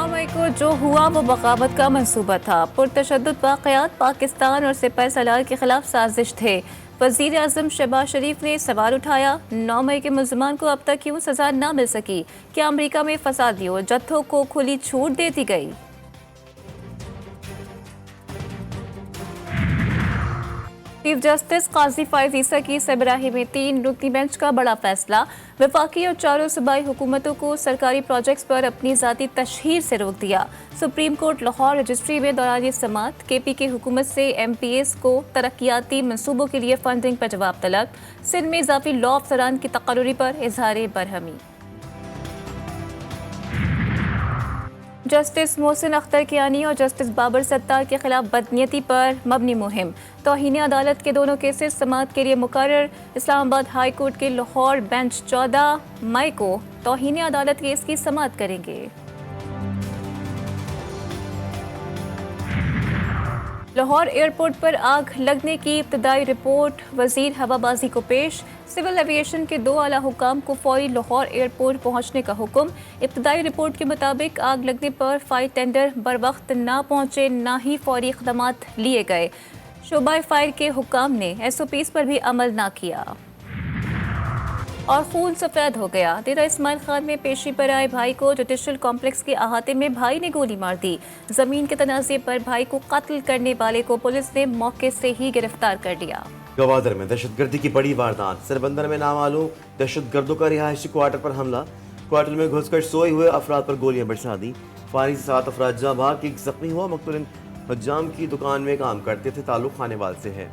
9 मई को जो हुआ वो बगावत का मंसूबा था। पुरतशद्दुद वाक़यात पाकिस्तान और सिपह सलार के खिलाफ साजिश थे। वज़ीर आज़म शहबाज शरीफ ने सवाल उठाया, 9 मई के मुल्ज़िमान को अब तक क्यों सज़ा न मिल सकी? क्या अमरीका में फसादियों जत्थों को खुली छूट दे दी गई? चीफ जस्टिस काजी फाइज ईसा की सरबराही में 3 रुकनी बेंच का बड़ा फैसला। वफाकी और चारों सूबाई हुकूमतों को सरकारी प्रोजेक्ट्स पर अपनी ज़ाती तशहीर से रोक दिया। सुप्रीम कोर्ट लाहौर रजिस्ट्री में दौरान समाअत KPK हुकूमत से MPAs को तरक्याती मनसूबों के लिए फंडिंग पर जवाब तलब। सिंध में इजाफी लॉ अफसरान की तकर्री पर इजहार बरहमी। जस्टिस मोहसिन अख्तर कियानी और जस्टिस बाबर सत्तार के खिलाफ बदनीयती पर मबनी मुहिम। तौहीन अदालत के दोनों केसेस समाअत के लिए मुकर्रर। इस्लामाबाद हाई कोर्ट के लाहौर बेंच 14 मई को तौहीन अदालत केस की समाअत करेंगे। लाहौर एयरपोर्ट पर आग लगने की इब्तदाई रिपोर्ट वजीर हवाबाजी को पेश। सिविल एविएशन के 2 आला हुकाम को फौरी लाहौर एयरपोर्ट पहुंचने का हुक्म। इब्तदाई रिपोर्ट के मुताबिक आग लगने पर फायर टेंडर बर वक्त ना पहुंचे, ना ही फौरी इक़दामात लिए गए। शोबा फायर के हुकाम ने SOPs पर भी अमल ना किया और खून सफेद हो गया। डेरा इस्माइल खान में पेशी पर आए भाई को जुडिशल कॉम्प्लेक्स के अहाते में भाई ने गोली मार दी। जमीन के तनाज़े पर भाई को कत्ल करने वाले को पुलिस ने मौके से ही गिरफ्तार कर लिया। गवादर में दहशतगर्दी की बड़ी वारदात। सरबंदर में नामालूम दहशतगर्दों का रिहायशी क्वार्टर पर हमला। क्वार्टर में घुसकर सोए हुए अफराद पर गोलियां बरसा दी। फायरिंग से 7 अफराद जाँ भाग, एक जख्मी हुआ। मकतूल हज्जाम की दुकान में काम करते थे, ताल्लुक खानेवाल से है।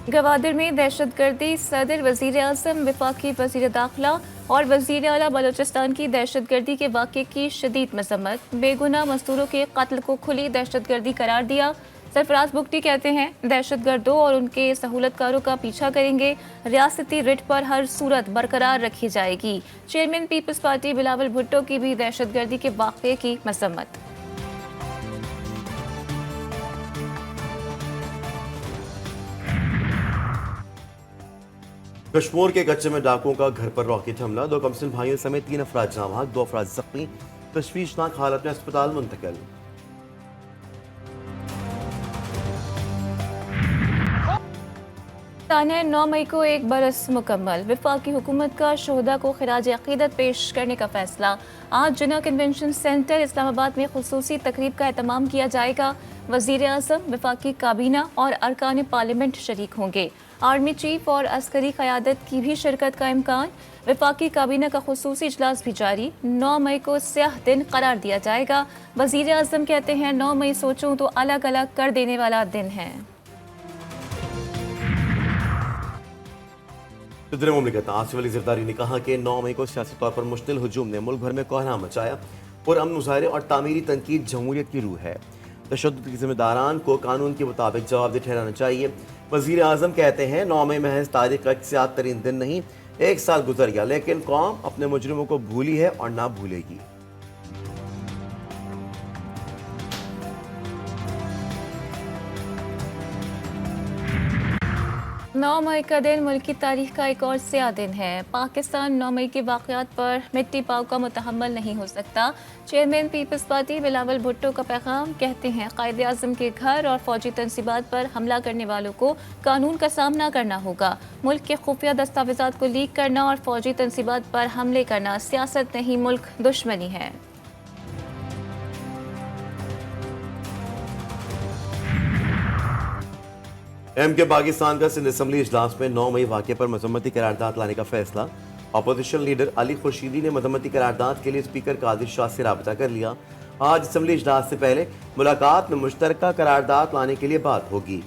गवादर में दहशतगर्दी। सदर, वजीर आज़म, वफाकी वजीर दाखिला और वजीर आला बलोचिस्तान की दहशतगर्दी के वाक़े की शदीद मजम्मत। बेगुनाह मजदूरों के कत्ल को खुली दहशतगर्दी करार दिया। सरफराज बुगटी कहते हैं दहशतगर्दों और उनके सहूलतकारों का पीछा करेंगे। रियासती रिट पर हर सूरत बरकरार रखी जाएगी। चेयरमैन पीपल्स पार्टी बिलावल भुट्टो की भी दहशतगर्दी के वाक़े की मजम्मत। कश्मीर के कच्चे में डाकुओं का घर पर रॉकेट हमला। 2 कमसिन भाइयों समेत 3 अफराद जाँ भाग, 2 अफराद जख्मी, तशवीशनाक हालत में अस्पताल मुंतकिल। ताना 9 मई को 1 बरस मुकम्मल। वफाकी हुकूमत का शोहदा को खिराज अकीदत पेश करने का फैसला। आज जिना कन्वेंशन सेंटर इस्लामाबाद में खुसूसी तकरीब का एहतमाम किया जाएगा। वजीर आज़म, वफाकी काबीना और अरकान पार्लियामेंट शरीक होंगे। आर्मी चीफ और अस्करी क़यादत की भी शिरकत का इम्कान। वफाकी काबीना का खुसूसी इजलास भी जारी। 9 मई को स्याह दिन करार दिया जाएगा। वजीर आज़म कहते हैं 9 मई सोचूं तो अलग अलग कर देने वाला दिन है। सदर मुमलिकत आसिफ अली ज़रदारी ने कहा कि 9 मई को सियासी तौर पर मुश्तिल हुजूम ने मुल्क भर में कोहराम मचाया और अमन मुजाहरे और तामीरी तनकीद जमहूरियत की रूह है। तशद्दुद के जिम्मेदारान को कानून के मुताबिक जवाबदेह ठहराना चाहिए। वज़ीर आज़म कहते हैं 9 मई महज तारीख का एक सियाह तरीन दिन नहीं, 1 साल गुजर गया, लेकिन कौम अपने मुजरिमों को भूली है और ना भूलेगी। 9 मई का दिन मुल्क की तारीख का एक और स्याह दिन है। पाकिस्तान 9 मई के वाक़यात पर मिट्टी पाव का मुतहम्मल नहीं हो सकता। चेयरमैन पीपल्स पार्टी बिलावल भुट्टो का पैगाम, कहते हैं कायदे आज़म के घर और फौजी तनसीबात पर हमला करने वालों को कानून का सामना करना होगा। मुल्क के खुफिया दस्तावेज़ात को लीक करना और फौजी तनसीबात पर हमले करना सियासत नहीं, मुल्क दुश्मनी है। MK पाकिस्तान का सिंध असम्बली इजलास में 9 मई वाक़े पर मजम्मती करारदाद लाने का फैसला। अपोजिशन लीडर अली खुर्शीदी ने मजम्मती करारदाद के लिए स्पीकर कादिर शाह से राबता कर लिया। आज असम्बली इजलास से पहले मुलाकात में मुश्तरका करारदाद लाने के लिए बात होगी।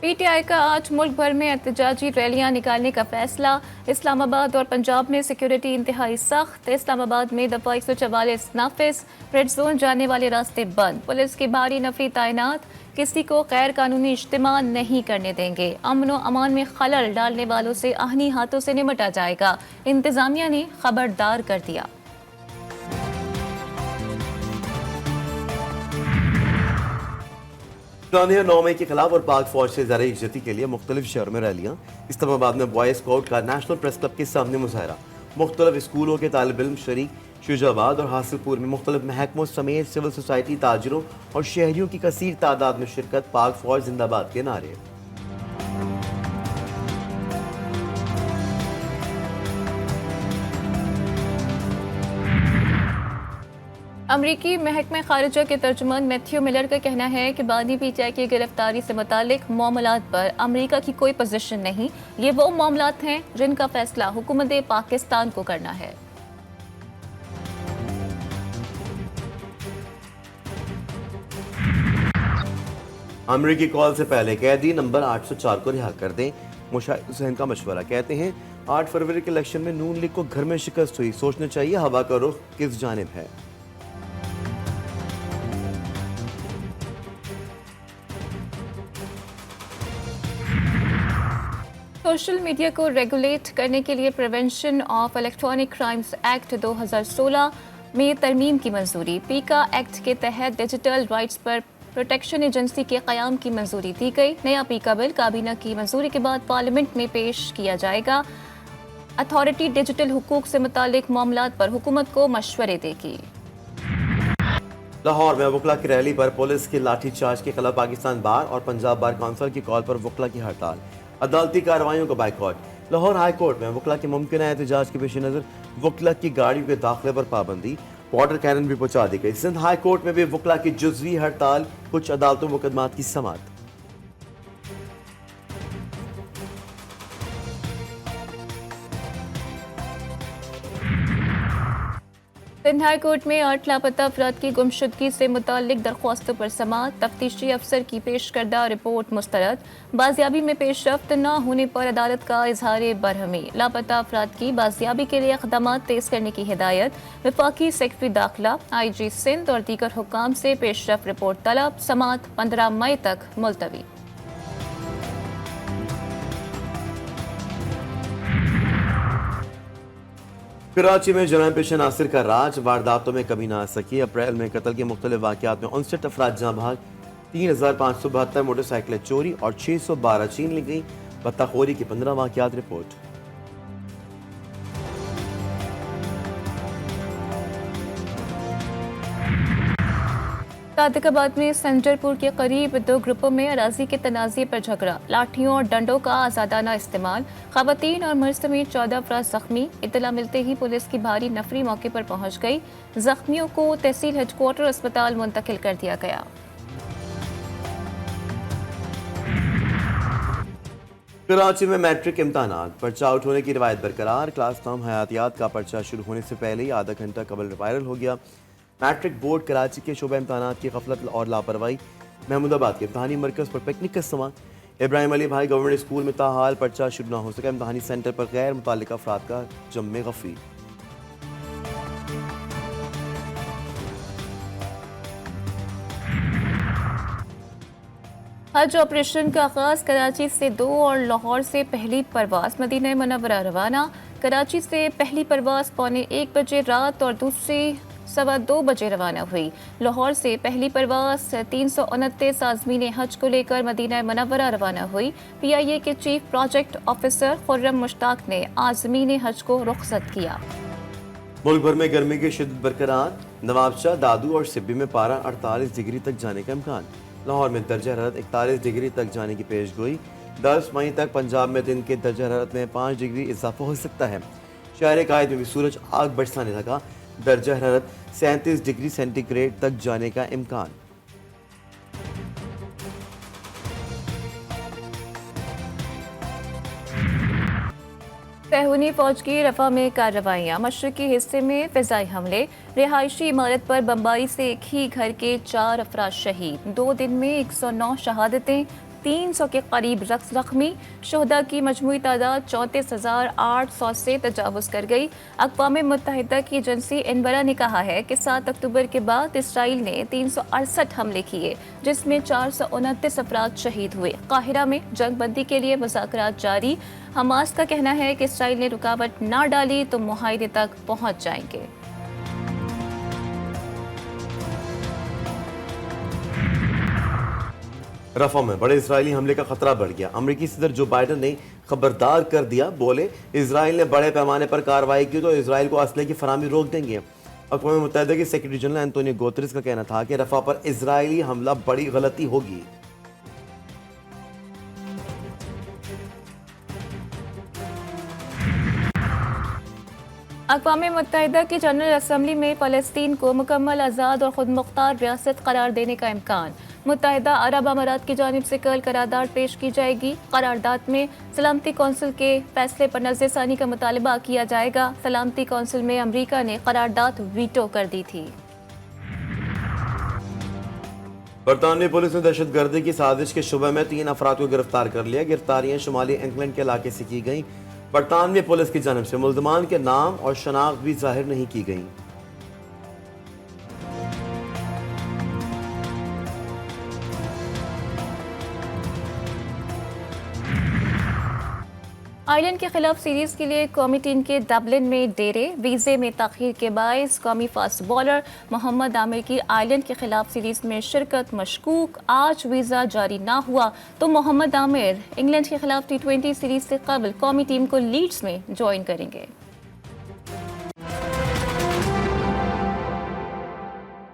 PTI का आज मुल्क भर में एहतजाजी रैलियां निकालने का फैसला। इस्लामाबाद और पंजाब में सिक्योरिटी इंतहाई सख्त। इस्लामाबाद में दफा 144 नाफिज, रेड जोन जाने वाले रास्ते बंद। पुलिस की भारी नफरी तैनात, किसी को गैर कानूनी इज्तिमा नहीं करने देंगे। अमन व अमान में खलल डालने वालों से आहनी हाथों से निपटा जाएगा, इंतजामिया ने खबरदार कर दिया। तानिया 9 मई के खिलाफ और पाक फौज से ज़रा इज्जती के लिए मुख्तलिफ शहरों में रैलियाँ। इस्लामाबाद में बॉयज स्काउट का नेशनल प्रेस क्लब के सामने मुजाहरा। मुख्तलिफ स्कूलों के तालिब इल्म शरीक। शुजाबाद और हासिलपुर में मुख्तलिफ महकमों समेत सिविल सोसाइटी, ताजरों और शहरियों की कसीर तादाद में शिरकत। पाक फौज जिंदाबाद के नारे। अमरीकी महकमा खारिजा के तर्जुमान मैथ्यू मिलर का कहना है कि बानी पीटीआई की गिरफ्तारी से मुतालिक मामलात पर अमरीका की कोई पोजीशन नहीं। ये वो मामलात हैं जिनका फैसला हुकूमत पाकिस्तान को करना है। अमरीकी कॉल से पहले कैदी नंबर 804 को रिहा कर दें। मुशाहिद हुसैन का मशवरा। कहते हैं 8 फरवरी के इलेक्शन में नून लीग को घर में शिकस्त हुई। सोचना चाहिए हवा का रुख किस जानिब है। सोशल मीडिया को रेगुलेट करने के लिए prevention of electronic crimes act 2016 में तरमीम की मंजूरी। पीका एक्ट के तहत डिजिटल राइट्स पर प्रोटेक्शन एजेंसी के क़याम की मंजूरी दी गई। नया पीका बिल काबीना की मंजूरी के बाद पार्लियामेंट में पेश किया जाएगा। अथॉरिटी डिजिटल हुकूक से मुतालिक मामलात पर हुकूमत को मशवरे देगी। लाहौर में वकला की रैली पर पुलिस के लाठीचार्ज के खिलाफ पाकिस्तान बार और पंजाब बार काउंसिल की कॉल पर वकला की हड़ताल। अदालती कार्रवाइयों का बाइकॉट। लाहौर हाई कोर्ट में वकला के मुमकिन एहतजाज के पेश नज़र वकला की गाड़ियों के दाखिले पर पाबंदी। वाटर कैनन भी पहुंचा दी गई। सिंध हाई कोर्ट में भी वकला की जुज़वी हड़ताल। कुछ अदालतों मुकदमात की समाअत। सिंध हाई कोर्ट में 8 लापता अफराद की गुमशुदगी से मुतालिक दरख्वास्तों पर समाअत। तफ्तीशी अफसर की पेश करदा रिपोर्ट मुस्तरद। बाजियाबी में पेशरफ्त न होने पर अदालत का इजहार बरहमी। लापता अफराद की बाजियाबी के लिए इक़दामात तेज करने की हिदायत। वफाकी सेक्रेटरी दाखिला, IG सिंध और दीगर हुक्काम से पेशरफ्त रिपोर्ट तलब। समाअत 15 मई तक मुलतवी। कराची में जनाब पेश नासिर का राज। वारदातों में कमी ना आ सकी। अप्रैल में कत्ल के मुख्तलिफ वाक़यात में 59 अफराद जहाँ भाग। 3572 मोटरसाइकिलें चोरी और 612 छीन ली गई। बत्ताखोरी की 15 वाक़यात रिपोर्ट। सादिकाबाद में संजरपुर के करीब 2 ग्रुपों में अराजी के तनाज़े पर झगड़ा। लाठियों और डंडों का आज़ादाना इस्तेमाल। ख़वातीन और मर्द समेत 14 अफराद जख्मी। इत्तला मिलते ही पुलिस की भारी नफरी मौके पर पहुंच गई। जख्मियों को तहसील हेडक्वार्टर अस्पताल मुंतकिल कर दिया गया। कराची में मैट्रिक इम्तहानात। पर्चा आउट होने की रिवायत बरकरार। क्लास नाम हयातियात का पर्चा शुरू होने से पहले ही आधा घंटा कबल वायरल हो गया। मैट्रिक बोर्ड कराची के शोबा इम्तहानात की गफलत और लापरवाही। महमूदाबाद के इम्तहानी मरकज़ पर पिकनिक का इस्तेमाल। इब्राहिम अली भाई गवर्नमेंट स्कूल में ताहाल पर्चा शुरू न हो सका। इम्तहानी सेंटर पर गैर मुताल्लिका अफराद का जम्मे गफी। हज ऑपरेशन का आगाज। कराची से 2 और लाहौर से पहली परवास मदीना मुनव्वरा रवाना। कराची से पहली परवास 1:15 बजे रात और दूसरी 2:15 बजे रवाना हुई। लाहौर से पहली परवास 329 आज़मीन हज को लेकर मदीना मुनव्वरा रवाना हुई। PIA के chief project officer Khurram Mushtaq ने आज़मीन हज को रुखसत किया। मुल्क भर में गर्मी की शिद्दत बरकरार। नवाबशाह, दादू और सिब्बी में पारा 48 डिग्री तक जाने का इम्कान। लाहौर में दर्जा हरारत 41 डिग्री तक जाने की पेशगोई। 10 मई तक पंजाब में दिन के दर्जा हरारत में 5 डिग्री इजाफा हो सकता है। शहर कायद में भी सूरज आग बरसाने लगा। दर्जा हरारत 37 डिग्री सेंटीग्रेड तक जाने का इम्कान। सहूनी फौज की रफा में कार्रवाइयाँ। मशरकी हिस्से में फिजाई हमले। रिहायशी इमारत पर बमबारी से एक ही घर के 4 अफराद शहीद। 2 दिन में 109 शहादतें। 300 के करीब जख्मी। शोहदा की मजमूई तादाद 34,800 से तजावुज़ कर गई। अक़वाम मुत्तहिदा की एजेंसी इनबरा ने कहा है कि 7 अक्टूबर के बाद इसराइल ने 368 हमले किए, जिसमें 429 अफराद शहीद हुए। काहिरा में जंग बंदी के लिए मुज़ाकरात जारी। हमास का कहना है कि इसराइल ने रुकावट ना डाली तो मुआहदे तक पहुँच जाएंगे। रफा में बड़े इजरायली हमले का खतरा बढ़ गया। अमेरिकी सदर जो बाइडन ने खबरदार कर दिया, बोले इजराइल ने बड़े पैमाने पर कार्रवाई की तो इजराइल को असले की फराहमी रोक देंगे। अक़वाम मुत्तहिदा के सेक्रेटरी जनरल एंटोनियो गुतेरेस का कहना था कि रफा पर इजरायली हमला बड़ी गलती होगी। अक़वाम मुत्तहिदा की जनरल असम्बली में फ़लस्तीन को मुकम्मल आज़ाद और खुद मुख्तार रियासत करार देने का इम्कान। मुत्तहिदा अरब अमारात की जानिब से कल करारदाद पेश की जाएगी। करारदाद में सलामती कौंसिल के फैसले पर नज़रसानी का मुतालबा किया जाएगा। सलामती कौंसिल में अमरीका ने करारदाद वीटो कर दी थी। बरतानवी पुलिस ने दहशतगर्दी की साजिश के शुबे में 3 अफराद को गिरफ्तार कर लिया। गिरफ्तारियां शुमाली इंग्लैंड के इलाके से की गईं। बरतानवी पुलिस की जानिब से मुल्ज़मान के नाम और शनाख्त भी जाहिर नहीं की गई। आयरलैंड के खिलाफ सीरीज के लिए कौमी टीम के डबलिन में डेरे। वीजे में ताखीर के बायस कौमी फास्ट बॉलर मोहम्मद आमिर की आयरलैंड के खिलाफ सीरीज में शिरकत मशकूक। आज वीज़ा जारी ना हुआ तो मोहम्मद आमिर इंग्लैंड के खिलाफ T20 सीरीज से कबल कौमी टीम को लीड्स में ज्वाइन करेंगे।